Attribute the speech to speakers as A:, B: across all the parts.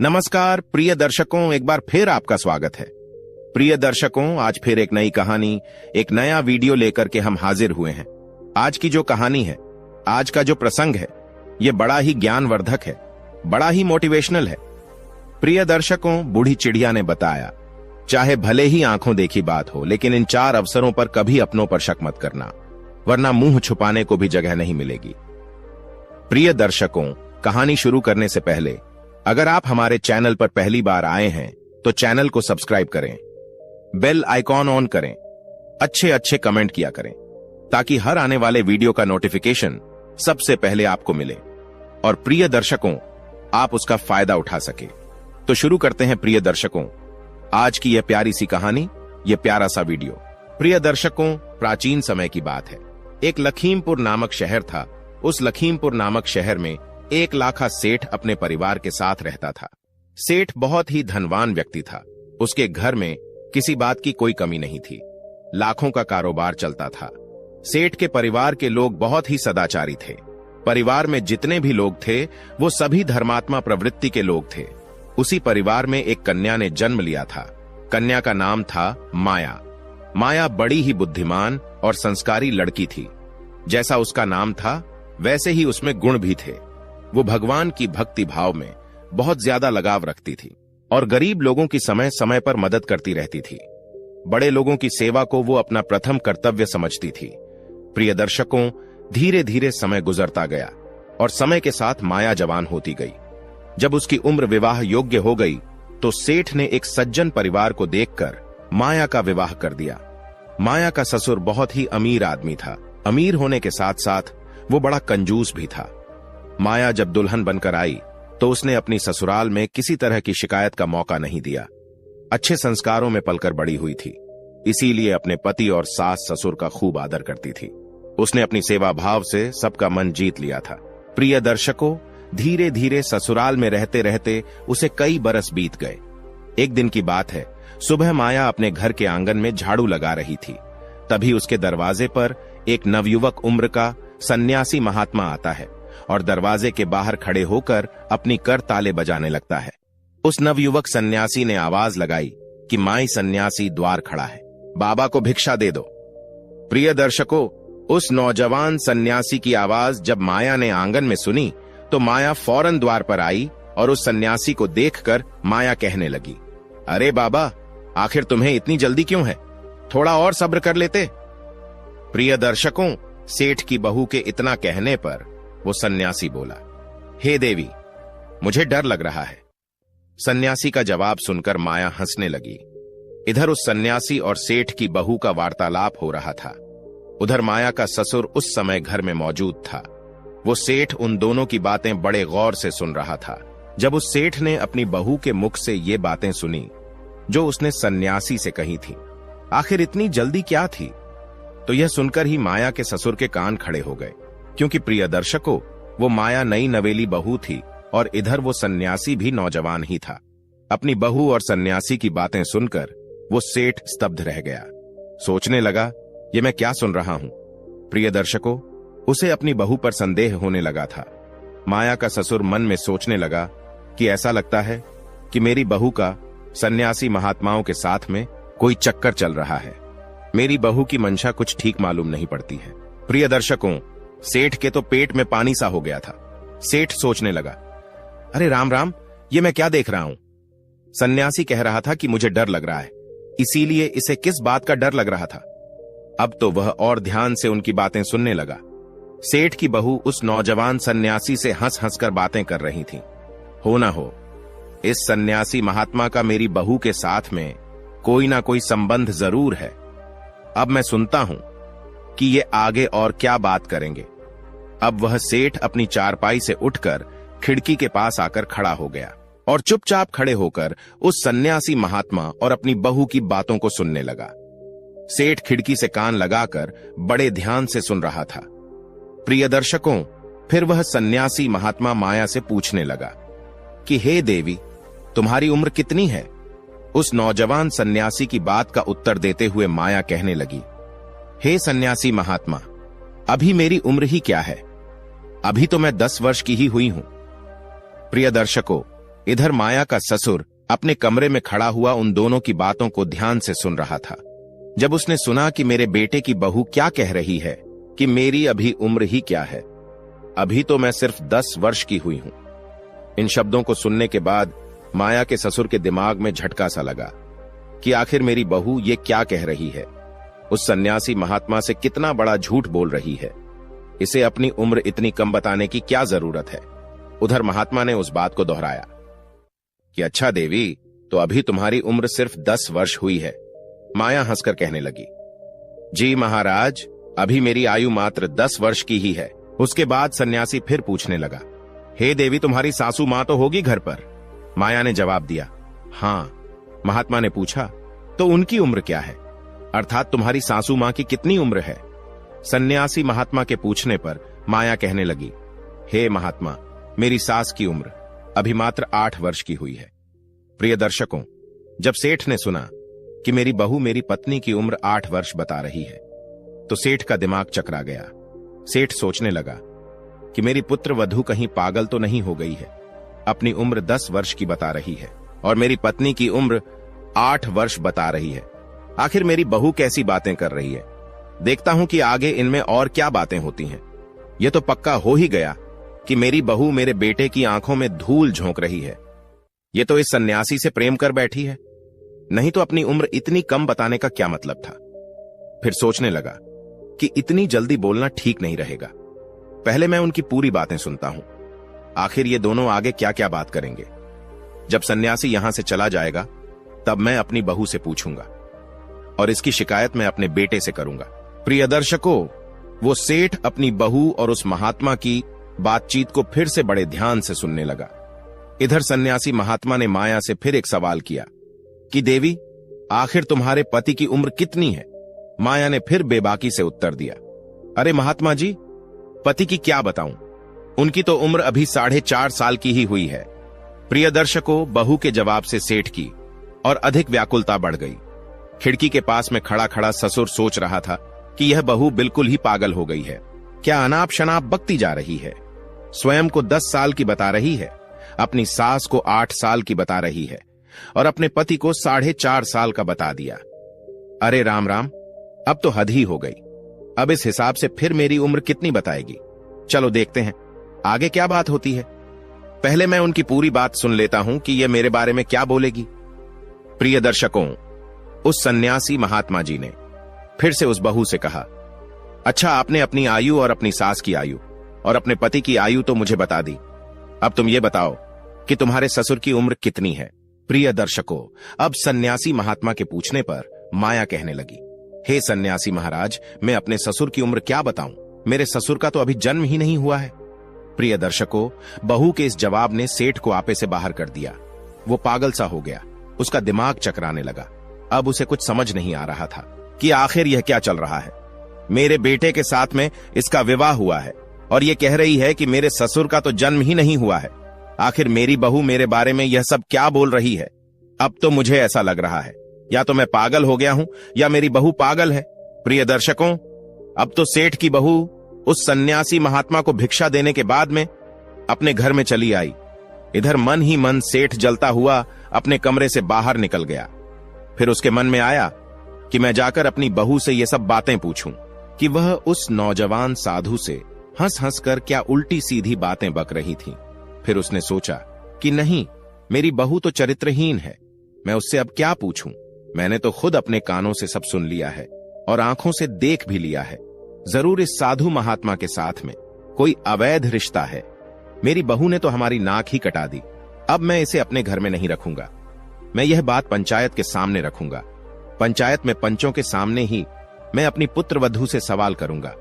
A: नमस्कार प्रिय दर्शकों, एक बार फिर आपका स्वागत है। प्रिय दर्शकों, आज फिर एक नई कहानी, एक नया वीडियो लेकर के हम हाजिर हुए हैं। आज की जो कहानी है, आज का जो प्रसंग है, ये बड़ा ही ज्ञानवर्धक है, बड़ा ही मोटिवेशनल है। प्रिय दर्शकों, बूढ़ी चिड़िया ने बताया, चाहे भले ही आंखों देखी बात हो, लेकिन इन 4 अवसरों पर कभी अपनों पर शक मत करना, वरना मुंह छुपाने को भी जगह नहीं मिलेगी। प्रिय दर्शकों, कहानी शुरू करने से पहले अगर आप हमारे चैनल पर पहली बार आए हैं तो चैनल को सब्सक्राइब करें, बेल आइकॉन ऑन करें, अच्छे अच्छे कमेंट किया करें, ताकि हर आने वाले वीडियो का नोटिफिकेशन सबसे पहले आपको मिले और प्रिय दर्शकों आप उसका फायदा उठा सके। तो शुरू करते हैं प्रिय दर्शकों आज की यह प्यारी सी कहानी, यह प्यारा सा वीडियो। प्रिय दर्शकों, प्राचीन समय की बात है। एक लखीमपुर नामक शहर था। उस लखीमपुर नामक शहर में एक लाखा सेठ अपने परिवार के साथ रहता था। सेठ बहुत ही धनवान व्यक्ति था। उसके घर में किसी बात की कोई कमी नहीं थी। लाखों का कारोबार चलता था। सेठ के परिवार के लोग बहुत ही सदाचारी थे। परिवार में जितने भी लोग थे वो सभी धर्मात्मा प्रवृत्ति के लोग थे। उसी परिवार में एक कन्या ने जन्म लिया था। कन्या का नाम था माया। माया बड़ी ही बुद्धिमान और संस्कारी लड़की थी। जैसा उसका नाम था वैसे ही उसमें गुण भी थे। वो भगवान की भक्ति भाव में बहुत ज्यादा लगाव रखती थी और गरीब लोगों की समय समय पर मदद करती रहती थी। बड़े लोगों की सेवा को वो अपना प्रथम कर्तव्य समझती थी। प्रिय दर्शकों, धीरे धीरे समय गुजरता गया और समय के साथ माया जवान होती गई। जब उसकी उम्र विवाह योग्य हो गई तो सेठ ने एक सज्जन परिवार को देखकर माया का विवाह कर दिया। माया का ससुर बहुत ही अमीर आदमी था। अमीर होने के साथ साथ वो बड़ा कंजूस भी था। माया जब दुल्हन बनकर आई तो उसने अपनी ससुराल में किसी तरह की शिकायत का मौका नहीं दिया। अच्छे संस्कारों में पलकर बड़ी हुई थी, इसीलिए अपने पति और सास ससुर का खूब आदर करती थी। उसने अपनी सेवा भाव से सबका मन जीत लिया था। प्रिय दर्शकों, धीरे धीरे ससुराल में रहते रहते उसे कई बरस बीत गए। एक दिन की बात है, सुबह माया अपने घर के आंगन में झाड़ू लगा रही थी। तभी उसके दरवाजे पर एक नवयुवक उम्र का सन्यासी महात्मा आता है और दरवाजे के बाहर खड़े होकर अपनी कर ताले बजाने लगता है। उस नवयुवक सन्यासी ने आवाज लगाई कि माई सन्यासी द्वार खड़ा है, बाबा को भिक्षा दे दो। प्रिय दर्शकों, उस नौजवान सन्यासी की आवाज जब माया ने आंगन में सुनी तो माया फौरन द्वार पर आई और उस सन्यासी को देखकर माया कहने लगी, अरे बाबा, आखिर तुम्हें इतनी जल्दी क्यों है? थोड़ा और सब्र कर लेते। प्रिय दर्शकों, सेठ की बहू के इतना कहने पर वो सन्यासी बोला, हे देवी, मुझे डर लग रहा है। सन्यासी का जवाब सुनकर माया हंसने लगी। इधर उस सन्यासी और सेठ की बहू का वार्तालाप हो रहा था। उधर माया का ससुर उस समय घर में मौजूद था। वो सेठ उन दोनों की बातें बड़े गौर से सुन रहा था। जब उस सेठ ने अपनी बहू के मुख से ये बातें सुनी जो उसने सन्यासी से कही थी, आखिर इतनी जल्दी क्या थी, तो यह सुनकर ही माया के ससुर के कान खड़े हो गए। क्योंकि प्रिय दर्शकों, वो माया नई नवेली बहू थी और इधर वो सन्यासी भी नौजवान ही था। अपनी बहू और सन्यासी की बातें सुनकर वो सेठ स्तब्ध रह गया। सोचने लगा, ये मैं क्या सुन रहा हूं। प्रिय दर्शकों, उसे अपनी बहू पर संदेह होने लगा था। माया का ससुर मन में सोचने लगा कि ऐसा लगता है कि मेरी बहू का सन्यासी महात्माओं के साथ में कोई चक्कर चल रहा है। मेरी बहू की मंशा कुछ ठीक मालूम नहीं पड़ती है। प्रिय दर्शकों, सेठ के तो पेट में पानी सा हो गया था। सेठ सोचने लगा, अरे राम राम, ये मैं क्या देख रहा हूं। सन्यासी कह रहा था कि मुझे डर लग रहा है, इसीलिए इसे किस बात का डर लग रहा था। अब तो वह और ध्यान से उनकी बातें सुनने लगा। सेठ की बहू उस नौजवान सन्यासी से हंस हंस कर बातें कर रही थी। हो ना हो, इस सन्यासी महात्मा का मेरी बहू के साथ में कोई ना कोई संबंध जरूर है। अब मैं सुनता हूं कि ये आगे और क्या बात करेंगे। अब वह सेठ अपनी चारपाई से उठकर खिड़की के पास आकर खड़ा हो गया और चुपचाप खड़े होकर उस सन्यासी महात्मा और अपनी बहू की बातों को सुनने लगा। सेठ खिड़की से कान लगाकर बड़े ध्यान से सुन रहा था। प्रिय दर्शकों, फिर वह सन्यासी महात्मा माया से पूछने लगा कि हे देवी, तुम्हारी उम्र कितनी है? उस नौजवान सन्यासी की बात का उत्तर देते हुए माया कहने लगी, हे सन्यासी महात्मा, अभी मेरी उम्र ही क्या है, अभी तो मैं 10 वर्ष की ही हुई हूं। प्रिय दर्शकों, इधर माया का ससुर अपने कमरे में खड़ा हुआ उन दोनों की बातों को ध्यान से सुन रहा था। जब उसने सुना कि मेरे बेटे की बहू क्या कह रही है कि मेरी अभी उम्र ही क्या है, अभी तो मैं सिर्फ 10 वर्ष की हुई हूं। इन शब्दों को सुनने के बाद माया के ससुर के दिमाग में झटका सा लगा कि आखिर मेरी बहू ये क्या कह रही है, उस सन्यासी महात्मा से कितना बड़ा झूठ बोल रही है, इसे अपनी उम्र इतनी कम बताने की क्या जरूरत है। उधर महात्मा ने उस बात को दोहराया कि अच्छा देवी, तो अभी तुम्हारी उम्र सिर्फ 10 वर्ष हुई है। माया हंसकर कहने लगी, जी महाराज, अभी मेरी आयु मात्र 10 वर्ष की ही है। उसके बाद सन्यासी फिर पूछने लगा, हे देवी, तुम्हारी सासू मां तो होगी घर पर? माया ने जवाब दिया, हां। महात्मा ने पूछा, तो उनकी उम्र क्या है, अर्थात तुम्हारी सासू मां की कितनी उम्र है? सन्यासी महात्मा के पूछने पर माया कहने लगी, हे महात्मा, मेरी सास की उम्र अभी मात्र 8 वर्ष की हुई है। प्रिय दर्शकों, जब सेठ ने सुना कि मेरी बहू मेरी पत्नी की उम्र 8 वर्ष बता रही है तो सेठ का दिमाग चकरा गया। सेठ सोचने लगा कि मेरी पुत्र वधू कहीं पागल तो नहीं हो गई है, अपनी उम्र 10 वर्ष की बता रही है और मेरी पत्नी की उम्र 8 वर्ष बता रही है। आखिर मेरी बहू कैसी बातें कर रही है, देखता हूं कि आगे इनमें और क्या बातें होती हैं। यह तो पक्का हो ही गया कि मेरी बहू मेरे बेटे की आंखों में धूल झोंक रही है। ये तो इस सन्यासी से प्रेम कर बैठी है, नहीं तो अपनी उम्र इतनी कम बताने का क्या मतलब था। फिर सोचने लगा कि इतनी जल्दी बोलना ठीक नहीं रहेगा, पहले मैं उनकी पूरी बातें सुनता हूं, आखिर ये दोनों आगे क्या क्या बात करेंगे। जब सन्यासी यहां से चला जाएगा तब मैं अपनी बहू से पूछूंगा और इसकी शिकायत मैं अपने बेटे से करूंगा। प्रिय दर्शकों, वो सेठ अपनी बहू और उस महात्मा की बातचीत को फिर से बड़े ध्यान से सुनने लगा। इधर सन्यासी महात्मा ने माया से फिर एक सवाल किया कि देवी, आखिर तुम्हारे पति की उम्र कितनी है? माया ने फिर बेबाकी से उत्तर दिया, अरे महात्मा जी, पति की क्या बताऊं, उनकी तो उम्र अभी 4.5 साल की ही हुई है। प्रिय दर्शकों, बहू के जवाब से सेठ की और अधिक व्याकुलता बढ़ गई। खिड़की के पास में खड़ा खड़ा ससुर सोच रहा था कि यह बहू बिल्कुल ही पागल हो गई है, क्या अनाप शनाप बकती जा रही है। स्वयं को 10 साल की बता रही है, अपनी सास को 8 साल की बता रही है और अपने पति को 4.5 साल का बता दिया। अरे राम राम, अब तो हद ही हो गई। अब इस हिसाब से फिर मेरी उम्र कितनी बताएगी? चलो देखते हैं आगे क्या बात होती है। पहले मैं उनकी पूरी बात सुन लेता हूं कि यह मेरे बारे में क्या बोलेगी। प्रिय दर्शकों, उस सन्यासी महात्मा जी ने फिर से उस बहू से कहा, अच्छा, आपने अपनी आयु और अपनी सास की आयु और अपने पति की आयु तो मुझे बता दी, अब तुम ये बताओ कि तुम्हारे ससुर की उम्र कितनी है। प्रिय दर्शकों, अब सन्यासी महात्मा के पूछने पर माया कहने लगी, हे सन्यासी महाराज, मैं अपने ससुर की उम्र क्या बताऊं, मेरे ससुर का तो अभी जन्म ही नहीं हुआ है। प्रिय दर्शकों, बहू के इस जवाब ने सेठ को आपे से बाहर कर दिया। वो पागल सा हो गया, उसका दिमाग चकराने लगा। अब उसे कुछ समझ नहीं आ रहा था कि आखिर यह क्या चल रहा है। मेरे बेटे के साथ में इसका विवाह हुआ है और यह कह रही है कि मेरे ससुर का तो जन्म ही नहीं हुआ है। आखिर मेरी बहू मेरे बारे में यह सब क्या बोल रही है? अब तो मुझे ऐसा लग रहा है या तो मैं पागल हो गया हूं या मेरी बहू पागल है। प्रिय दर्शकों, अब तो सेठ की बहू उस सन्यासी महात्मा को भिक्षा देने के बाद में अपने घर में चली आई। इधर मन ही मन सेठ जलता हुआ अपने कमरे से बाहर निकल गया। फिर उसके मन में आया कि मैं जाकर अपनी बहू से ये सब बातें पूछूं कि वह उस नौजवान साधु से हंस हंस कर क्या उल्टी सीधी बातें बक रही थी। फिर उसने सोचा कि नहीं, मेरी बहू तो चरित्रहीन है, मैं उससे अब क्या पूछूं। मैंने तो खुद अपने कानों से सब सुन लिया है और आंखों से देख भी लिया है। जरूर इस साधु महात्मा के साथ में कोई अवैध रिश्ता है। मेरी बहू ने तो हमारी नाक ही कटा दी। अब मैं इसे अपने घर में नहीं रखूंगा। मैं यह बात पंचायत के सामने रखूंगा। पंचायत में पंचों के सामने ही मैं अपनी पुत्रवधू से सवाल करूंगा।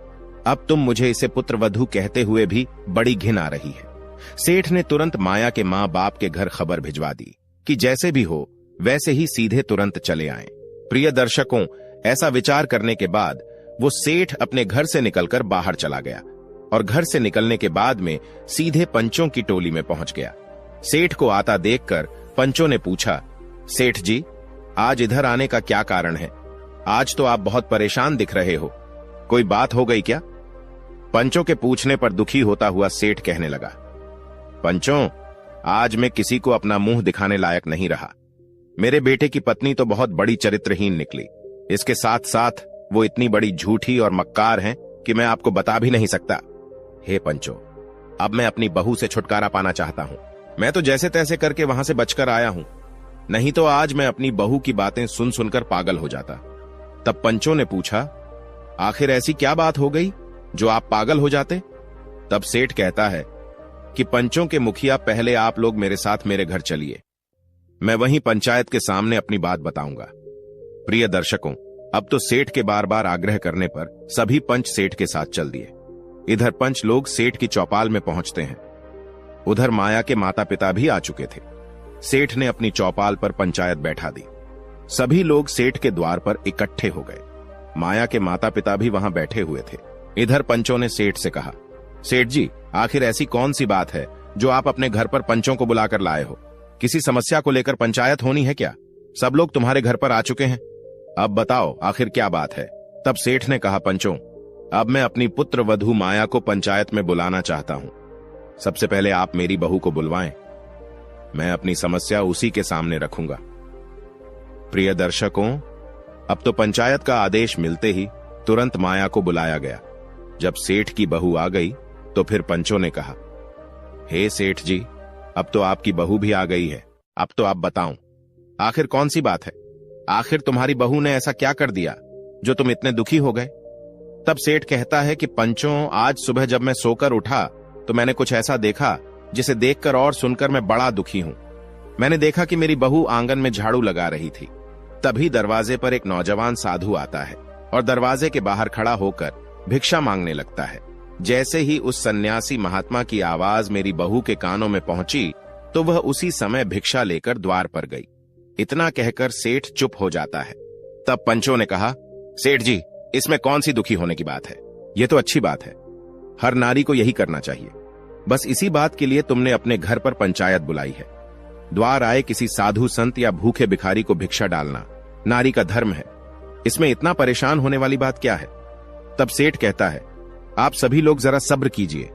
A: अब तुम मुझे इसे पुत्रवधू कहते हुए भी बड़ी घिन आ रही है। सेठ ने तुरंत माया के मां बाप के घर खबर भिजवा दी कि जैसे भी हो वैसे ही सीधे तुरंत चले आएं। प्रिय दर्शकों, ऐसा विचार करने के बाद वो सेठ अपने घर से निकलकर बाहर चला गया और घर से निकलने के बाद में सीधे पंचों की टोली में पहुंच गया। सेठ को आता देखकर पंचों ने पूछा, सेठ जी, आज इधर आने का क्या कारण है? आज तो आप बहुत परेशान दिख रहे हो, कोई बात हो गई क्या? पंचों के पूछने पर दुखी होता हुआ सेठ कहने लगा, पंचों, आज मैं किसी को अपना मुंह दिखाने लायक नहीं रहा। मेरे बेटे की पत्नी तो बहुत बड़ी चरित्रहीन निकली। इसके साथ साथ वो इतनी बड़ी झूठी और मक्कार हैं कि मैं आपको बता भी नहीं सकता। हे पंचो, अब मैं अपनी बहू से छुटकारा पाना चाहता हूं। मैं तो जैसे तैसे करके वहां से बचकर आया हूं, नहीं तो आज मैं अपनी बहू की बातें सुन सुनकर पागल हो जाता। तब पंचों ने पूछा, आखिर ऐसी क्या बात हो गई जो आप पागल हो जाते? तब सेठ कहता है कि पंचों के मुखिया, पहले आप लोग मेरे साथ मेरे घर चलिए, मैं वहीं पंचायत के सामने अपनी बात बताऊंगा। प्रिय दर्शकों, अब तो सेठ के बार बार आग्रह करने पर सभी पंच सेठ के साथ चल दिए। इधर पंच लोग सेठ की चौपाल में पहुंचते हैं। उधर माया के माता पिता भी आ चुके थे। सेठ ने अपनी चौपाल पर पंचायत बैठा दी। सभी लोग सेठ के द्वार पर इकट्ठे हो गए। माया के माता पिता भी वहां बैठे हुए थे। इधर पंचों ने सेठ से कहा, सेठ जी, आखिर ऐसी कौन सी बात है जो आप अपने घर पर पंचों को बुलाकर लाए हो? किसी समस्या को लेकर पंचायत होनी है क्या? सब लोग तुम्हारे घर पर आ चुके हैं, अब बताओ आखिर क्या बात है? तब सेठ ने कहा, पंचों, अब मैं अपनी पुत्र वधू माया को पंचायत में बुलाना चाहता हूं। सबसे पहले आप मेरी बहू को बुलवाएं, मैं अपनी समस्या उसी के सामने रखूंगा। प्रिय दर्शकों, अब तो पंचायत का आदेश मिलते ही तुरंत माया को बुलाया गया। जब सेठ की बहू आ गई तो फिर पंचों ने कहा, हे सेठ जी, अब तो आपकी बहू भी आ गई है, अब तो आप बताओ आखिर कौन सी बात है? आखिर तुम्हारी बहू ने ऐसा क्या कर दिया जो तुम इतने दुखी हो गए? तब सेठ कहता है कि पंचों, आज सुबह जब मैं सोकर उठा तो मैंने कुछ ऐसा देखा जिसे देखकर और सुनकर मैं बड़ा दुखी हूं। मैंने देखा कि मेरी बहू आंगन में झाड़ू लगा रही थी। तभी दरवाजे पर एक नौजवान साधु आता है और दरवाजे के बाहर खड़ा होकर भिक्षा मांगने लगता है। जैसे ही उस सन्यासी महात्मा की आवाज मेरी बहू के कानों में पहुंची तो वह उसी समय भिक्षा लेकर द्वार पर गई। इतना कहकर सेठ चुप हो जाता है। तब पंचों ने कहा, सेठ जी, इसमें कौन सी दुखी होने की बात है? यह तो अच्छी बात है, हर नारी को यही करना चाहिए। बस इसी बात के लिए तुमने अपने घर पर पंचायत बुलाई है। द्वार आए किसी साधु संत या भूखे भिखारी को भिक्षा डालना नारी का धर्म है, इसमें इतना परेशान होने वाली बात क्या है? तब सेठ कहता है, आप सभी लोग जरा सब्र कीजिए,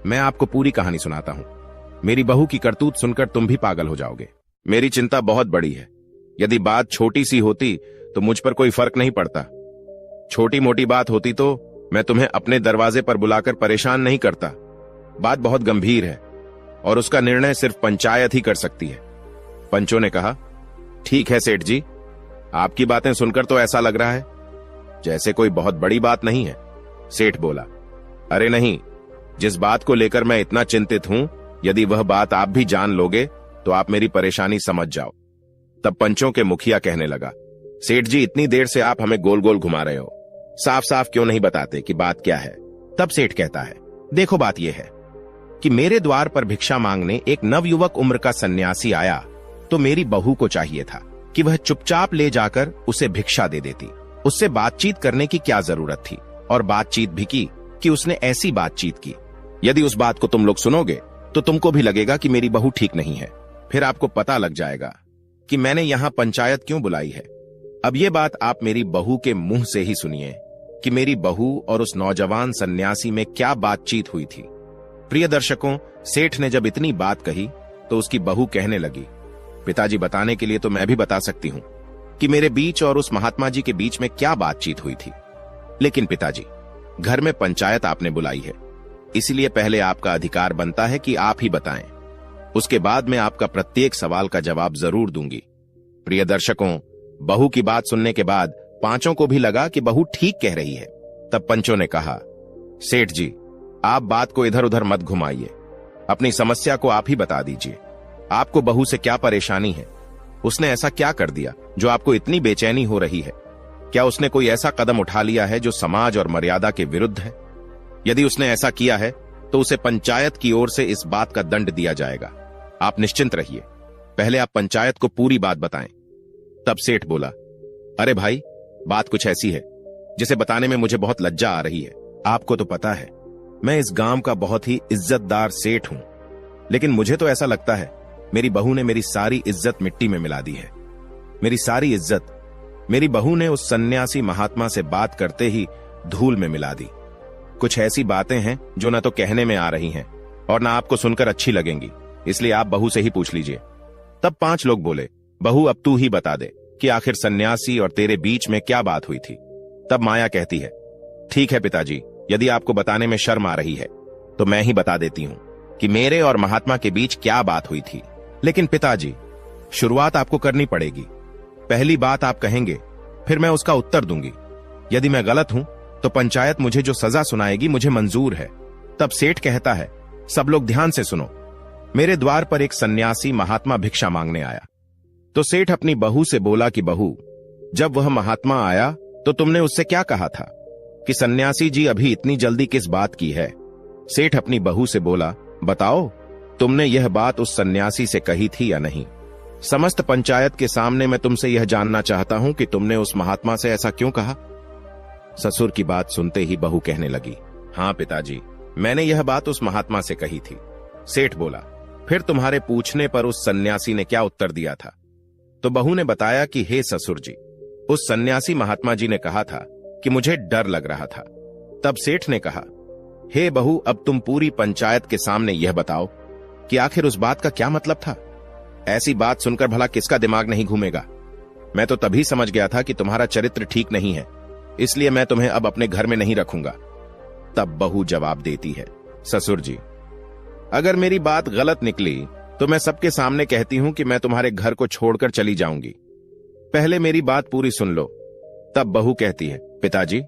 A: मैं आपको पूरी कहानी सुनाता हूं। मेरी बहू की करतूत सुनकर तुम भी पागल हो जाओगे। मेरी चिंता बहुत बड़ी है। यदि बात छोटी सी होती तो मुझ पर कोई फर्क नहीं पड़ता। छोटी मोटी बात होती तो मैं तुम्हें अपने दरवाजे पर बुलाकर परेशान नहीं करता। बात बहुत गंभीर है और उसका निर्णय सिर्फ पंचायत ही कर सकती है। पंचों ने कहा, ठीक है सेठ जी, आपकी बातें सुनकर तो ऐसा लग रहा है जैसे कोई बहुत बड़ी बात नहीं है। सेठ बोला, अरे नहीं, जिस बात को लेकर मैं इतना चिंतित हूं, यदि वह बात आप भी जान लोगे तो आप मेरी परेशानी समझ जाओ। तब पंचों के मुखिया कहने लगा, सेठ जी, इतनी देर से आप हमें गोल गोल घुमा रहे हो, साफ साफ क्यों नहीं बताते कि बात क्या है? तब सेठ कहता है, देखो बात यह है कि मेरे द्वार पर भिक्षा मांगने एक नवयुवक उम्र का सन्यासी आया तो मेरी बहू को चाहिए था कि वह चुपचाप ले जाकर उसे भिक्षा दे देती। उससे बातचीत करने की क्या जरूरत थी? और बातचीत भी की कि उसने ऐसी बातचीत की, यदि उस बात को तुम लोग सुनोगे तो तुमको भी लगेगा कि मेरी बहू ठीक नहीं है। फिर आपको पता लग जाएगा कि मैंने यहां पंचायत क्यों बुलाई है। अब ये बात आप मेरी बहू के मुंह से ही सुनिए कि मेरी बहू और उस नौजवान सन्यासी में क्या बातचीत हुई थी। प्रिय दर्शकों, सेठ ने जब इतनी बात कही तो उसकी बहू कहने लगी, पिताजी, बताने के लिए तो मैं भी बता सकती हूं कि मेरे बीच और उस महात्मा जी के बीच में क्या बातचीत हुई थी, लेकिन पिताजी, घर में पंचायत आपने बुलाई है, इसलिए पहले आपका अधिकार बनता है कि आप ही बताएं। उसके बाद मैं आपका प्रत्येक सवाल का जवाब जरूर दूंगी। प्रिय दर्शकों, बहू की बात सुनने के बाद पांचों को भी लगा कि बहू ठीक कह रही है। तब पंचों ने कहा, सेठ जी, आप बात को इधर उधर मत घुमाइए, अपनी समस्या को आप ही बता दीजिए। आपको बहू से क्या परेशानी है? उसने ऐसा क्या कर दिया जो आपको इतनी बेचैनी हो रही है? क्या उसने कोई ऐसा कदम उठा लिया है जो समाज और मर्यादा के विरुद्ध है? यदि उसने ऐसा किया है तो उसे पंचायत की ओर से इस बात का दंड दिया जाएगा। आप निश्चिंत रहिए, पहले आप पंचायत को पूरी बात बताएं। तब सेठ बोला, अरे भाई, बात कुछ ऐसी है जिसे बताने में मुझे बहुत लज्जा आ रही है। आपको तो पता है मैं इस गांव का बहुत ही इज्जतदार सेठ हूं, लेकिन मुझे तो ऐसा लगता है मेरी बहू ने मेरी सारी इज्जत मिट्टी में मिला दी है। मेरी सारी इज्जत मेरी बहू ने उस सन्यासी महात्मा से बात करते ही धूल में मिला दी। कुछ ऐसी बातें हैं जो न तो कहने में आ रही हैं और न आपको सुनकर अच्छी लगेंगी। इसलिए आप बहू से ही पूछ लीजिए। तब 5 लोग बोले, बहू अब तू ही बता दे कि आखिर सन्यासी और तेरे बीच में क्या बात हुई थी। तब माया कहती है, ठीक है पिताजी, यदि आपको बताने में शर्म आ रही है तो मैं ही बता देती हूं कि मेरे और महात्मा के बीच क्या बात हुई थी। लेकिन पिताजी, शुरुआत आपको करनी पड़ेगी। पहली बात आप कहेंगे, फिर मैं उसका उत्तर दूंगी। यदि मैं गलत हूं तो पंचायत मुझे जो सजा सुनाएगी मुझे मंजूर है। तब सेठ कहता है, सब लोग ध्यान से सुनो। मेरे द्वार पर एक सन्यासी महात्मा भिक्षा मांगने आया। तो सेठ अपनी बहू से बोला कि बहू, जब वह महात्मा आया तो तुमने उससे क्या कहा था कि सन्यासी जी अभी इतनी जल्दी किस बात की है। सेठ अपनी बहू से बोला, बताओ तुमने यह बात उस सन्यासी से कही थी या नहीं। समस्त पंचायत के सामने मैं तुमसे यह जानना चाहता हूं कि तुमने उस महात्मा से ऐसा क्यों कहा। ससुर की बात सुनते ही बहू कहने लगी, हां पिताजी, मैंने यह बात उस महात्मा से कही थी। सेठ बोला, फिर तुम्हारे पूछने पर उस सन्यासी ने क्या उत्तर दिया था। तो बहू ने बताया कि हे ससुर जी, उस सन्यासी महात्मा जी ने कहा था कि मुझे डर लग रहा था। तब सेठ ने कहा, हे बहू, अब तुम पूरी पंचायत के सामने यह बताओ कि आखिर उस बात का क्या मतलब था। ऐसी बात सुनकर भला किसका दिमाग नहीं घूमेगा। मैं तो तभी समझ गया था कि तुम्हारा चरित्र ठीक नहीं है, इसलिए मैं तुम्हें अब अपने घर में नहीं रखूंगा। तब बहू जवाब देती है, ससुर जी, अगर मेरी बात गलत निकली तो मैं सबके सामने कहती हूं कि मैं तुम्हारे घर को छोड़कर चली जाऊंगी। पहले मेरी बात पूरी सुन लो। तब बहू कहती है, पिताजी,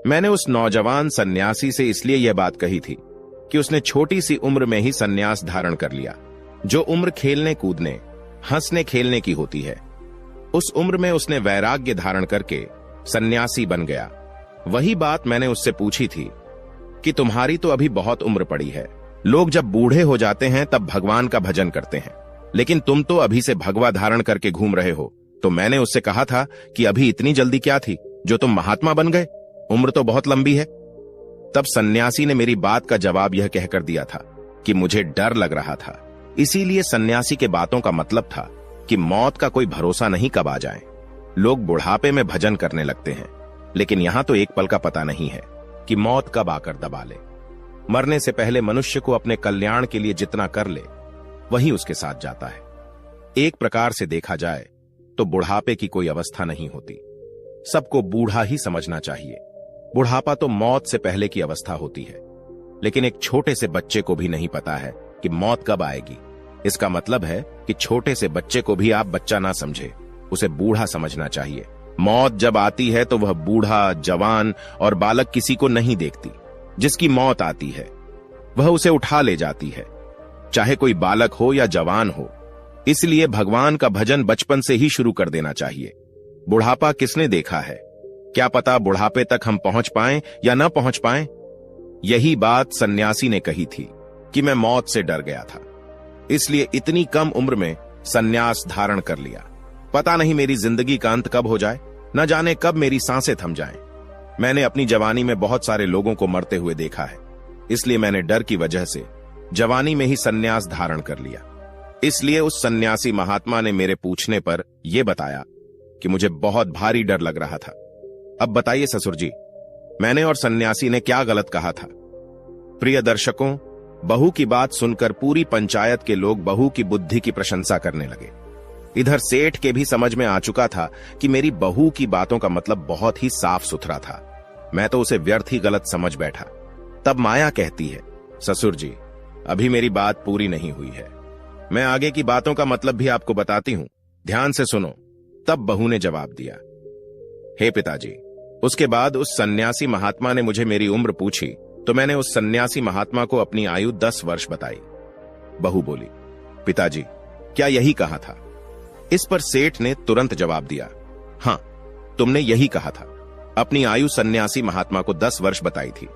A: मैंने उस नौजवान सन्यासी से इसलिए यह बात कही थी कि उसने छोटी सी उम्र में ही सन्यास धारण कर लिया। जो उम्र खेलने कूदने, हंसने खेलने की होती है, उस उम्र में उसने वैराग्य धारण करके सन्यासी बन गया। वही बात मैंने उससे पूछी थी कि तुम्हारी तो अभी बहुत उम्र पड़ी है। लोग जब बूढ़े हो जाते हैं तब भगवान का भजन करते हैं, लेकिन तुम तो अभी से भगवा धारण करके घूम रहे हो। तो मैंने उससे कहा था कि अभी इतनी जल्दी क्या थी जो तुम महात्मा बन गए, उम्र तो बहुत लंबी है। तब सन्यासी ने मेरी बात का जवाब यह कहकर दिया था कि मुझे डर लग रहा था। इसीलिए सन्यासी के बातों का मतलब था कि मौत का कोई भरोसा नहीं कब आ जाए। लोग बुढ़ापे में भजन करने लगते हैं, लेकिन यहां तो एक पल का पता नहीं है कि मौत कब आकर दबा ले। मरने से पहले मनुष्य को अपने कल्याण के लिए जितना कर ले वही उसके साथ जाता है। एक प्रकार से देखा जाए तो बुढ़ापे की कोई अवस्था नहीं होती, सबको बूढ़ा ही समझना चाहिए। बुढ़ापा तो मौत से पहले की अवस्था होती है, लेकिन एक छोटे से बच्चे को भी नहीं पता है कि मौत कब आएगी। इसका मतलब है कि छोटे से बच्चे को भी आप बच्चा ना समझे, उसे बूढ़ा समझना चाहिए। मौत जब आती है तो वह बूढ़ा, जवान और बालक किसी को नहीं देखती। जिसकी मौत आती है वह उसे उठा ले जाती है, चाहे कोई बालक हो या जवान हो। इसलिए भगवान का भजन बचपन से ही शुरू कर देना चाहिए। बुढ़ापा किसने देखा है, क्या पता बुढ़ापे तक हम पहुंच पाएं या न पहुंच पाएं। यही बात सन्यासी ने कही थी कि मैं मौत से डर गया था, इसलिए इतनी कम उम्र में सन्यास धारण कर लिया। पता नहीं मेरी जिंदगी का अंत कब हो जाए, न जाने कब मेरी सांसें थम जाएं। मैंने अपनी जवानी में बहुत सारे लोगों को मरते हुए देखा है, इसलिए मैंने डर की वजह से जवानी में ही सन्यास धारण कर लिया। इसलिए उस सन्यासी महात्मा ने मेरे पूछने पर यह बताया कि मुझे बहुत भारी डर लग रहा था। अब बताइए ससुर जी, मैंने और सन्यासी ने क्या गलत कहा था। प्रिय दर्शकों, बहू की बात सुनकर पूरी पंचायत के लोग बहू की बुद्धि की प्रशंसा करने लगे। इधर सेठ के भी समझ में आ चुका था कि मेरी बहू की बातों का मतलब बहुत ही साफ सुथरा था। मैं तो उसे व्यर्थ ही गलत समझ बैठा। तब माया कहती है, ससुर जी, अभी मेरी बात पूरी नहीं हुई है, मैं आगे की बातों का मतलब भी आपको बताती हूं, ध्यान से सुनो। तब बहू ने जवाब दिया, हे पिताजी, उसके बाद उस सन्यासी महात्मा ने मुझे मेरी उम्र पूछी तो मैंने उस सन्यासी महात्मा को अपनी आयु 10 वर्ष बताई। बहू बोली, पिताजी, क्या यही कहा था? इस पर सेठ ने तुरंत जवाब दिया, हां, तुमने यही कहा था। अपनी आयु सन्यासी महात्मा को 10 वर्ष बताई थी,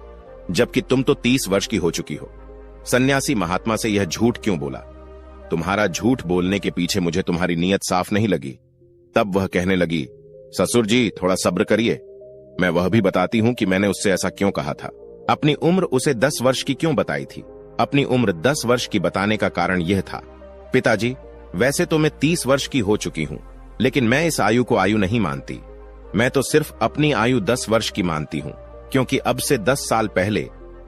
A: जबकि तुम तो 30 वर्ष की हो चुकी हो। सन्यासी महात्मा से यह झूठ क्यों बोला? तुम्हारा झूठ बोलने के पीछे मुझे तुम्हारी नीयत साफ नहीं लगी। तब वह कहने लगी, ससुर जी, थोड़ा सब्र करिए, मैं वह भी बताती हूं कि मैंने उससे ऐसा क्यों कहा था। अपनी उम्र उसे 10 वर्ष की क्यों बताई थी? अपनी उम्र 10 वर्ष की बताने का कारण यह था, पिताजी, वैसे तो मैं 30 वर्ष की हो चुकी हूं, लेकिन मैं इस आयु को आयु नहीं मानती। मैं तो सिर्फ अपनी आयु 10 वर्ष की मानती हूं, क्योंकि अब से 10 साल पहले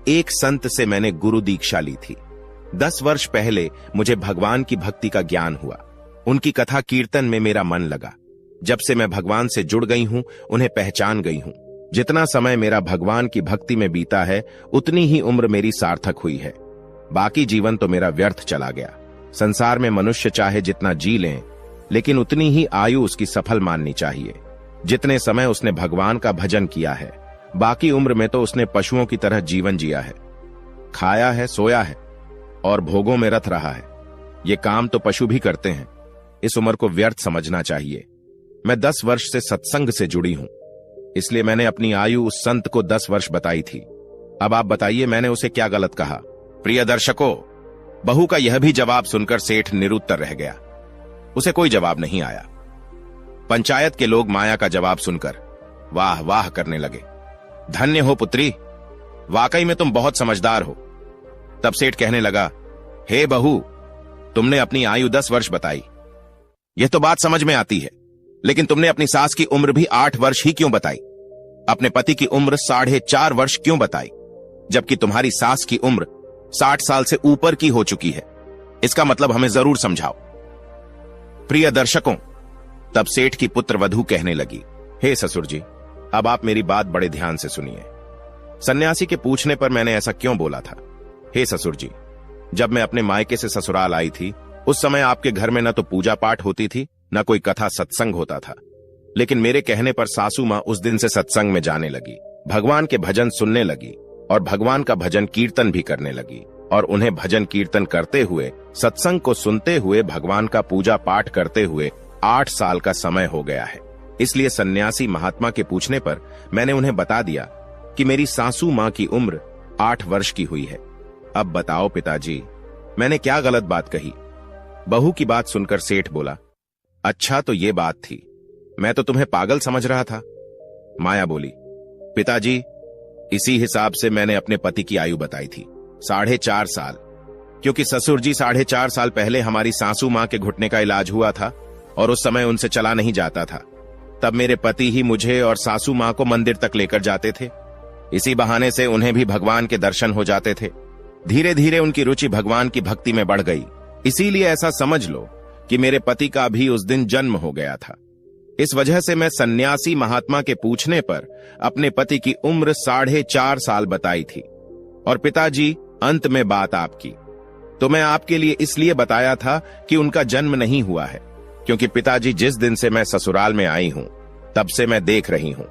A: एक संत से मैंने गुरु दीक्षा ली थी। 10 वर्ष पहले मुझे भगवान की भक्ति का ज्ञान हुआ। उनकी कथा कीर्तन में मेरा मन लगा। जब से मैं भगवान से जुड़ गई हूं, उन्हें पहचान गई हूं। जितना समय मेरा भगवान की भक्ति में बीता है, उतनी ही उम्र मेरी सार्थक हुई है। बाकी जीवन तो मेरा व्यर्थ चला गया। संसार में मनुष्य चाहे जितना जी लें, लेकिन उतनी ही आयु उसकी सफल माननी चाहिए जितने समय उसने भगवान का भजन किया है। बाकी उम्र में तो उसने पशुओं की तरह जीवन जिया है, खाया है, सोया है और भोगों में रत रहा है। ये काम तो पशु भी करते हैं। इस उम्र को व्यर्थ समझना चाहिए। मैं 10 वर्ष से सत्संग से जुड़ी हूं, इसलिए मैंने अपनी आयु उस संत को 10 वर्ष बताई थी। अब आप बताइए मैंने उसे क्या गलत कहा? प्रिय दर्शकों, बहू का यह भी जवाब सुनकर सेठ निरुत्तर रह गया। उसे कोई जवाब नहीं आया। पंचायत के लोग माया का जवाब सुनकर वाह वाह करने लगे। धन्य हो पुत्री, वाकई में तुम बहुत समझदार हो। तब सेठ कहने लगा, हे बहू, तुमने अपनी आयु 10 वर्ष बताई, यह तो बात समझ में आती है, लेकिन तुमने अपनी सास की उम्र भी 8 वर्ष ही क्यों बताई? अपने पति की उम्र 4.5 वर्ष क्यों बताई, जबकि तुम्हारी सास की उम्र 60 साल से ऊपर की हो चुकी है? इसका मतलब हमें जरूर समझाओ। प्रिय दर्शकों, तब सेठ की पुत्र वधू कहने लगी, हे ससुर जी, अब आप मेरी बात बड़े ध्यान से सुनिए। सन्यासी के पूछने पर मैंने ऐसा क्यों बोला था? हे ससुर जी, जब मैं अपने मायके से ससुराल आई थी, उस समय आपके घर में न तो पूजा पाठ होती थी, न कोई कथा सत्संग होता था। लेकिन मेरे कहने पर सासू मां उस दिन से सत्संग में जाने लगी, भगवान के भजन सुनने लगी और भगवान का भजन कीर्तन भी करने लगी। और उन्हें भजन कीर्तन करते हुए, सत्संग को सुनते हुए, भगवान का पूजा पाठ करते हुए 8 साल का समय हो गया है। इसलिए सन्यासी महात्मा के पूछने पर मैंने उन्हें बता दिया कि मेरी सासू मां की उम्र 8 वर्ष की हुई है। अब बताओ पिताजी, मैंने क्या गलत बात कही? बहू की बात सुनकर सेठ बोला, अच्छा तो ये बात थी, मैं तो तुम्हें पागल समझ रहा था। माया बोली, पिताजी, इसी हिसाब से मैंने अपने पति की आयु बताई थी, 4.5 साल, क्योंकि ससुर जी 4.5 साल पहले हमारी सासू मां के घुटने का इलाज हुआ था और उस समय उनसे चला नहीं जाता था। तब मेरे पति ही मुझे और सासू मां को मंदिर तक लेकर जाते थे। इसी बहाने से उन्हें भी भगवान के दर्शन हो जाते थे। धीरे धीरे उनकी रुचि भगवान की भक्ति में बढ़ गई। इसीलिए ऐसा समझ लो कि मेरे पति का भी उस दिन जन्म हो गया था। इस वजह से मैं सन्यासी महात्मा के पूछने पर अपने पति की उम्र 4.5 साल बताई थी। और पिताजी, अंत में बात आपकी, तो मैं आपके लिए इसलिए बताया था कि उनका जन्म नहीं हुआ है, क्योंकि पिताजी जिस दिन से मैं ससुराल में आई हूं, तब से मैं देख रही हूं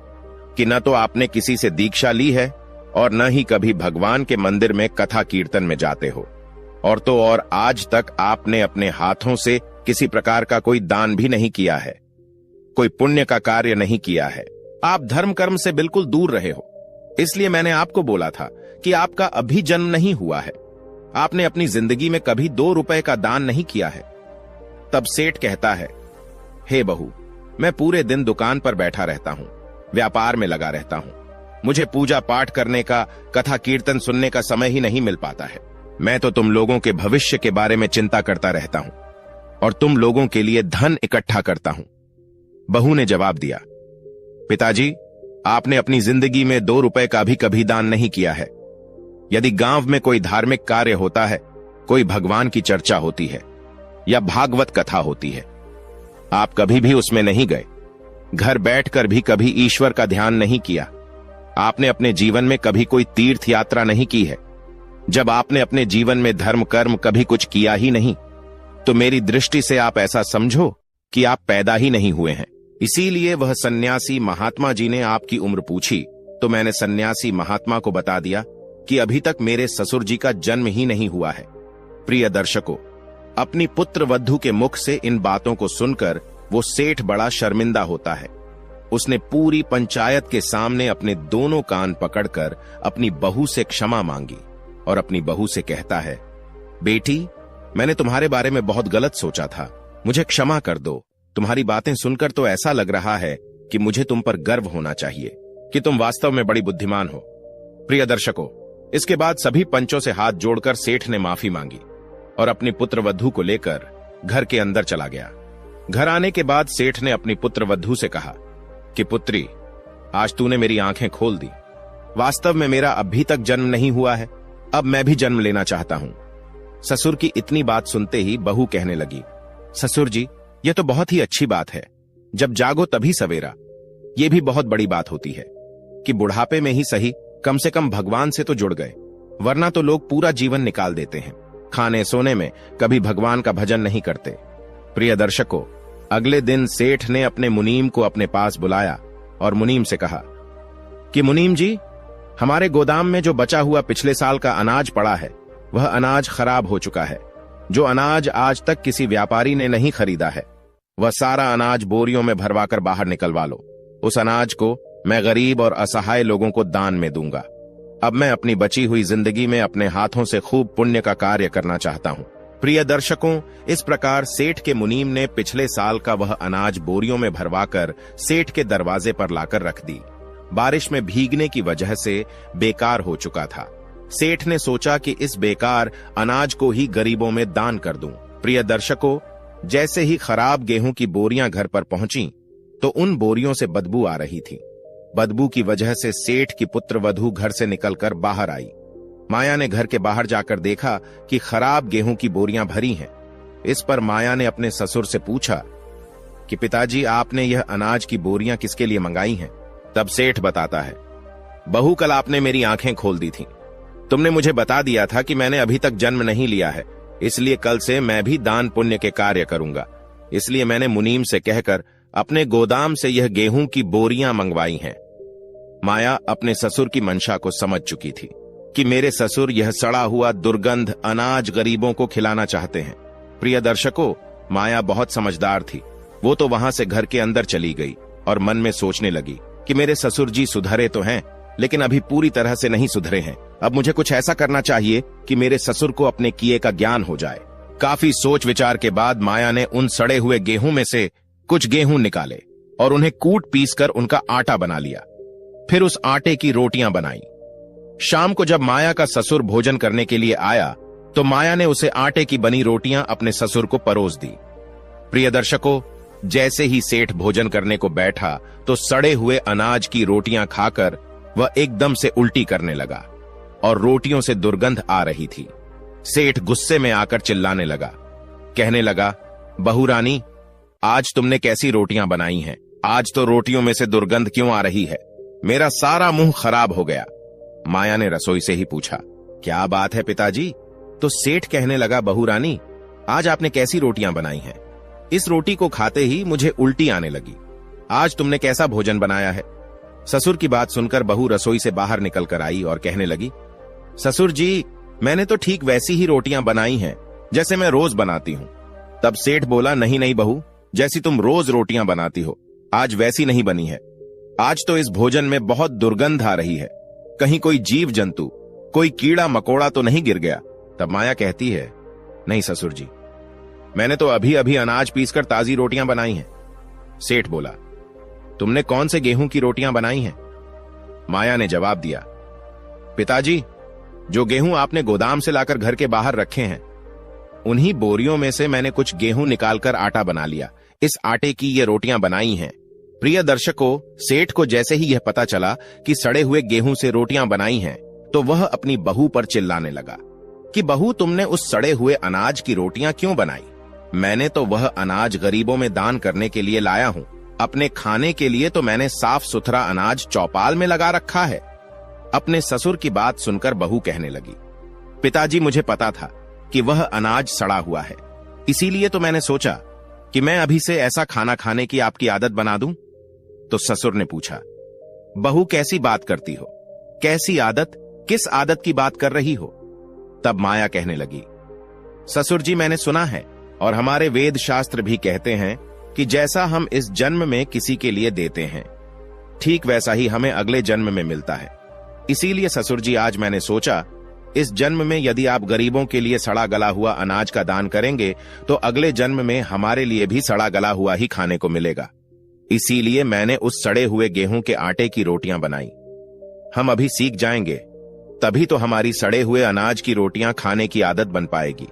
A: कि न तो आपने किसी से दीक्षा ली है और न ही कभी भगवान के मंदिर में कथा कीर्तन में जाते हो। और तो और आज तक आपने अपने हाथों से किसी प्रकार का कोई दान भी नहीं किया है, कोई पुण्य का कार्य नहीं किया है। आप धर्म कर्म से बिल्कुल दूर रहे हो। इसलिए मैंने आपको बोला था कि आपका अभी जन्म नहीं हुआ है। आपने अपनी जिंदगी में कभी 2 रुपए का दान नहीं किया है। तब सेठ कहता है, हे बहू, मैं पूरे दिन दुकान पर बैठा रहता हूं, व्यापार में लगा रहता हूं। मुझे पूजा पाठ करने का, कथा कीर्तन सुनने का समय ही नहीं मिल पाता है। मैं तो तुम लोगों के भविष्य के बारे में चिंता करता रहता हूं और तुम लोगों के लिए धन इकट्ठा करता हूं। बहू ने जवाब दिया, पिताजी, आपने अपनी जिंदगी में 2 रुपए का भी कभी दान नहीं किया है। यदि गांव में कोई धार्मिक कार्य होता है, कोई भगवान की चर्चा होती है या भागवत कथा होती है, आप कभी भी उसमें नहीं गए। घर बैठकर भी कभी ईश्वर का ध्यान नहीं किया। आपने अपने जीवन में कभी कोई तीर्थ यात्रा नहीं की है। जब आपने अपने जीवन में धर्म कर्म कभी कुछ किया ही नहीं, तो मेरी दृष्टि से आप ऐसा समझो कि आप पैदा ही नहीं हुए हैं। इसीलिए वह सन्यासी महात्मा जी ने आपकी उम्र पूछी, तो मैंने सन्यासी महात्मा को बता दिया कि अभी तक मेरे ससुर जी का जन्म ही नहीं हुआ है। प्रिय दर्शकों, अपनी पुत्र वधू के मुख से इन बातों को सुनकर वो सेठ बड़ा शर्मिंदा होता है। उसने पूरी पंचायत के सामने अपने दोनों कान पकड़कर अपनी बहू से क्षमा मांगी और अपनी बहू से कहता है, बेटी, मैंने तुम्हारे बारे में बहुत गलत सोचा था, मुझे क्षमा कर दो। तुम्हारी बातें सुनकर तो ऐसा लग रहा है कि मुझे तुम पर गर्व होना चाहिए कि तुम वास्तव में बड़ी बुद्धिमान हो। प्रिय दर्शकों, इसके बाद सभी पंचों से हाथ जोड़कर सेठ ने माफी मांगी और अपनी पुत्र वधू को लेकर घर के अंदर चला गया। घर आने के बाद सेठ ने अपनी पुत्र वधू से कहा कि पुत्री, आज तूने मेरी आंखें खोल दी। वास्तव में मेरा अभी तक जन्म नहीं हुआ है, अब मैं भी जन्म लेना चाहता हूं। ससुर की इतनी बात सुनते ही बहू कहने लगी, ससुर जी, यह तो बहुत ही अच्छी बात है, जब जागो तभी सवेरा। ये भी बहुत बड़ी बात होती है कि बुढ़ापे में ही सही कम से कम भगवान से तो जुड़ गए, वरना तो लोग पूरा जीवन निकाल देते हैं, खाने सोने में कभी भगवान का भजन नहीं करते। प्रिय दर्शकों, अगले दिन सेठ ने अपने मुनीम को अपने पास बुलाया और मुनीम से कहा कि मुनीम जी, हमारे गोदाम में जो बचा हुआ पिछले साल का अनाज पड़ा है, वह अनाज खराब हो चुका है। जो अनाज आज तक किसी व्यापारी ने नहीं खरीदा है, वह सारा अनाज बोरियों में भरवाकर बाहर निकलवा लो। उस अनाज को मैं गरीब और असहाय लोगों को दान में दूंगा। अब मैं अपनी बची हुई जिंदगी में अपने हाथों से खूब पुण्य का कार्य करना चाहता हूं। प्रिय दर्शकों, इस प्रकार सेठ के मुनीम ने पिछले साल का वह अनाज बोरियों में भरवाकर सेठ के दरवाजे पर लाकर रख दी। बारिश में भीगने की वजह से बेकार हो चुका था। सेठ ने सोचा कि इस बेकार अनाज को ही गरीबों में दान कर दूं। प्रिय दर्शकों, जैसे ही खराब गेहूं की बोरियां घर पर पहुंची तो उन बोरियों से बदबू आ रही थी। बदबू की वजह से सेठ की पुत्रवधू घर से निकलकर बाहर आई। माया ने घर के बाहर जाकर देखा कि खराब गेहूं की बोरियां भरी हैं। इस पर माया ने अपने ससुर से पूछा कि पिताजी, आपने यह अनाज की बोरियां किसके लिए मंगाई हैं? तब सेठ बताता है, बहू, कल आपने मेरी आंखें खोल दी थीं। तुमने मुझे बता दिया था कि मैंने अभी तक जन्म नहीं लिया है, इसलिए कल से मैं भी दान पुण्य के कार्य करूंगा। इसलिए मैंने मुनीम से कहकर अपने गोदाम से यह गेहूं की बोरियां मंगवाई हैं। माया अपने ससुर की मंशा को समझ चुकी थी कि मेरे ससुर यह सड़ा हुआ दुर्गंध अनाज गरीबों को खिलाना चाहते हैं। प्रिय दर्शकों, माया बहुत समझदार थी। वो तो वहां से घर के अंदर चली गई और मन में सोचने लगी कि मेरे ससुर जी सुधरे तो हैं, लेकिन अभी पूरी तरह से नहीं सुधरे हैं। अब मुझे कुछ ऐसा करना चाहिए कि मेरे ससुर को अपने किए का ज्ञान हो जाए। काफी सोच विचार के बाद माया ने उन सड़े हुए गेहूं में से कुछ गेहूं निकाले और उन्हें कूट पीसकर उनका आटा बना लिया। फिर उस आटे की रोटियां बनाई। शाम को जब माया का ससुर भोजन करने के लिए आया तो माया ने उसे आटे की बनी रोटियां अपने ससुर को परोस दी। प्रिय दर्शकों, जैसे ही सेठ भोजन करने को बैठा तो सड़े हुए अनाज की रोटियां खाकर वह एकदम से उल्टी करने लगा और रोटियों से दुर्गंध आ रही थी। सेठ गुस्से में आकर चिल्लाने लगा, कहने लगा, बहू रानी, आज तुमने कैसी रोटियां बनाई हैं? आज तो रोटियों में से दुर्गंध क्यों आ रही है? मेरा सारा मुंह खराब हो गया। माया ने रसोई से ही पूछा, क्या बात है पिताजी? तो सेठ कहने लगा, बहू रानी, आज आपने कैसी रोटियां बनाई हैं? इस रोटी को खाते ही मुझे उल्टी आने लगी। आज तुमने कैसा भोजन बनाया है? ससुर की बात सुनकर बहू रसोई से बाहर निकलकर आई और कहने लगी, ससुर जी, मैंने तो ठीक वैसी ही रोटियां बनाई हैं जैसे मैं रोज बनाती हूं। तब सेठ बोला, नहीं नहीं बहू, जैसी तुम रोज रोटियां बनाती हो, आज वैसी नहीं बनी है। आज तो इस भोजन में बहुत दुर्गंध आ रही है। कहीं कोई जीव जंतु, कोई कीड़ा मकोड़ा तो नहीं गिर गया? तब माया कहती है, नहीं ससुर जी, मैंने तो अभी अभी अनाज पीसकर ताजी रोटियां बनाई हैं। सेठ बोला, तुमने कौन से गेहूं की रोटियां बनाई हैं? माया ने जवाब दिया, पिताजी, जो गेहूं आपने गोदाम से लाकर घर के बाहर रखे हैं, उन्हीं बोरियों में से मैंने कुछ गेहूं निकालकर आटा बना लिया। इस आटे की ये रोटियां बनाई हैं। प्रिय दर्शकों, सेठ को जैसे ही यह पता चला कि सड़े हुए गेहूं से रोटियां बनाई हैं, तो वह अपनी बहू पर चिल्लाने लगा कि बहू, तुमने उस सड़े हुए अनाज की रोटियां क्यों बनाई? मैंने तो वह अनाज गरीबों में दान करने के लिए लाया हूं। अपने खाने के लिए तो मैंने साफ सुथरा अनाज चौपाल में लगा रखा है। अपने ससुर की बात सुनकर बहू कहने लगी, पिताजी, मुझे पता था कि वह अनाज सड़ा हुआ है, इसीलिए तो मैंने सोचा कि मैं अभी से ऐसा खाना खाने की आपकी आदत बना दूं। तो ससुर ने पूछा, बहू, कैसी बात करती हो? कैसी आदत? किस आदत की बात कर रही हो? तब माया कहने लगी, ससुर जी, मैंने सुना है और हमारे वेद शास्त्र भी कहते हैं कि जैसा हम इस जन्म में किसी के लिए देते हैं, ठीक वैसा ही हमें अगले जन्म में मिलता है। इसीलिए ससुर जी, आज मैंने सोचा, इस जन्म में यदि आप गरीबों के लिए सड़ा गला हुआ अनाज का दान करेंगे तो अगले जन्म में हमारे लिए भी सड़ा गला हुआ ही खाने को मिलेगा। इसीलिए मैंने उस सड़े हुए गेहूं के आटे की रोटियां बनाई। हम अभी सीख जाएंगे, तभी तो हमारी सड़े हुए अनाज की रोटियां खाने की आदत बन पाएगी,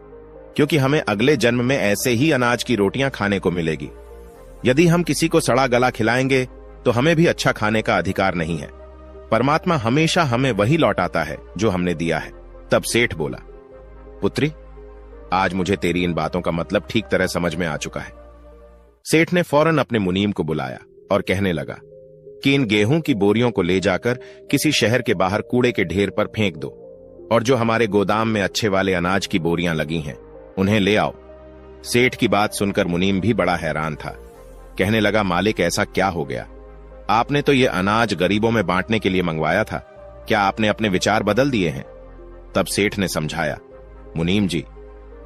A: क्योंकि हमें अगले जन्म में ऐसे ही अनाज की रोटियां खाने को मिलेगी। यदि हम किसी को सड़ा गला खिलाएंगे तो हमें भी अच्छा खाने का अधिकार नहीं है। परमात्मा हमेशा हमें वही लौटाता है जो हमने दिया है। तब सेठ बोला, पुत्री, आज मुझे तेरी इन बातों का मतलब ठीक तरह समझ में आ चुका है। सेठ ने फौरन अपने मुनीम को बुलाया और कहने लगा कि इन गेहूं की बोरियों को ले जाकर किसी शहर के बाहर कूड़े के ढेर पर फेंक दो, और जो हमारे गोदाम में अच्छे वाले अनाज की बोरियां लगी हैं उन्हें ले आओ। सेठ की बात सुनकर मुनीम भी बड़ा हैरान था। कहने लगा, मालिक ऐसा क्या हो गया? आपने तो ये अनाज गरीबों में बांटने के लिए मंगवाया था, क्या आपने अपने विचार बदल दिए हैं? तब सेठ ने समझाया, मुनीम जी,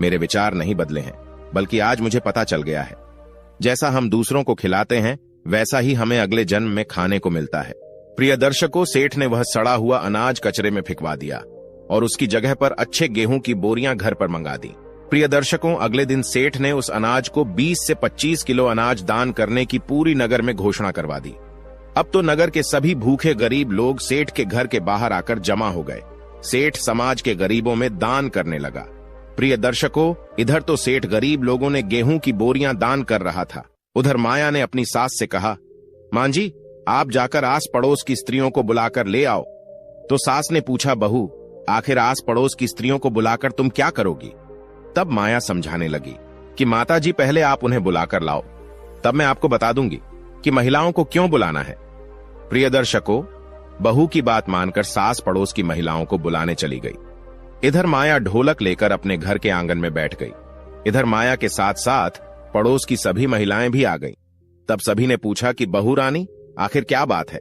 A: मेरे विचार नहीं बदले हैं, बल्कि आज मुझे पता चल गया है, जैसा हम दूसरों को खिलाते हैं वैसा ही हमें अगले जन्म में खाने को मिलता है। प्रिय दर्शकों, सेठ ने वह सड़ा हुआ अनाज कचरे में फेंकवा दिया और उसकी जगह पर अच्छे गेहूं की बोरियां घर पर मंगा दी। प्रिय दर्शकों, अगले दिन सेठ ने उस अनाज को 20 से 25 किलो अनाज दान करने की पूरी नगर में घोषणा करवा दी। अब तो नगर के सभी भूखे गरीब लोग सेठ के घर के बाहर आकर जमा हो गए। सेठ समाज के गरीबों में दान करने लगा। प्रिय दर्शकों, इधर तो सेठ गरीब लोगों ने गेहूं की बोरियां दान कर रहा था, उधर माया ने अपनी सास से कहा, मां जी, आप जाकर आस पड़ोस की स्त्रियों को बुलाकर ले आओ। तो सास ने पूछा, बहू, आखिर आस पड़ोस की स्त्रियों को बुलाकर तुम क्या करोगी? तब माया समझाने लगी कि माता जी, पहले आप उन्हें बुलाकर लाओ, तब मैं आपको बता दूंगी कि महिलाओं को क्यों बुलाना है। प्रिय दर्शकों, बहू की बात मानकर सास पड़ोस की महिलाओं को बुलाने चली गई। इधर माया ढोलक लेकर अपने घर के आंगन में बैठ गई। इधर माया के साथ साथ पड़ोस की सभी महिलाएं भी आ गईं। तब सभी ने पूछा कि बहू रानी, आखिर क्या बात है?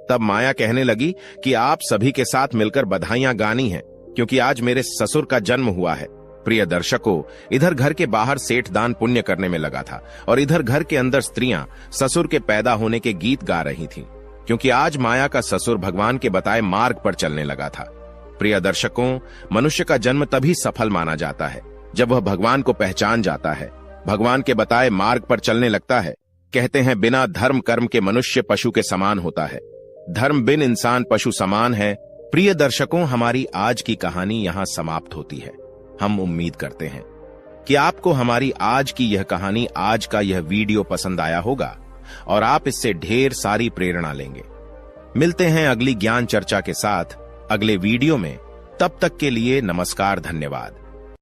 A: तब माया कहने लगी कि आप सभी के साथ मिलकर बधाइयां गानी हैं, क्योंकि आज मेरे ससुर का जन्म हुआ है। प्रिय दर्शकों, इधर घर के बाहर सेठ दान पुण्य करने में लगा था और इधर घर के अंदर स्त्रियां ससुर के पैदा होने के गीत गा रही थीं, क्योंकि आज माया का ससुर भगवान के बताए मार्ग पर चलने लगा था। प्रिय दर्शकों, मनुष्य का जन्म तभी सफल माना जाता है जब वह भगवान को पहचान जाता है, भगवान के बताए मार्ग पर चलने लगता है। कहते हैं, बिना धर्म कर्म के मनुष्य पशु के समान होता है, धर्म बिन इंसान पशु समान है। प्रिय दर्शकों, हमारी आज की कहानी यहां समाप्त होती है। हम उम्मीद करते हैं कि आपको हमारी आज की यह कहानी, आज का यह वीडियो पसंद आया होगा और आप इससे ढेर सारी प्रेरणा लेंगे। मिलते हैं अगली ज्ञान चर्चा के साथ अगले वीडियो में। तब तक के लिए नमस्कार, धन्यवाद।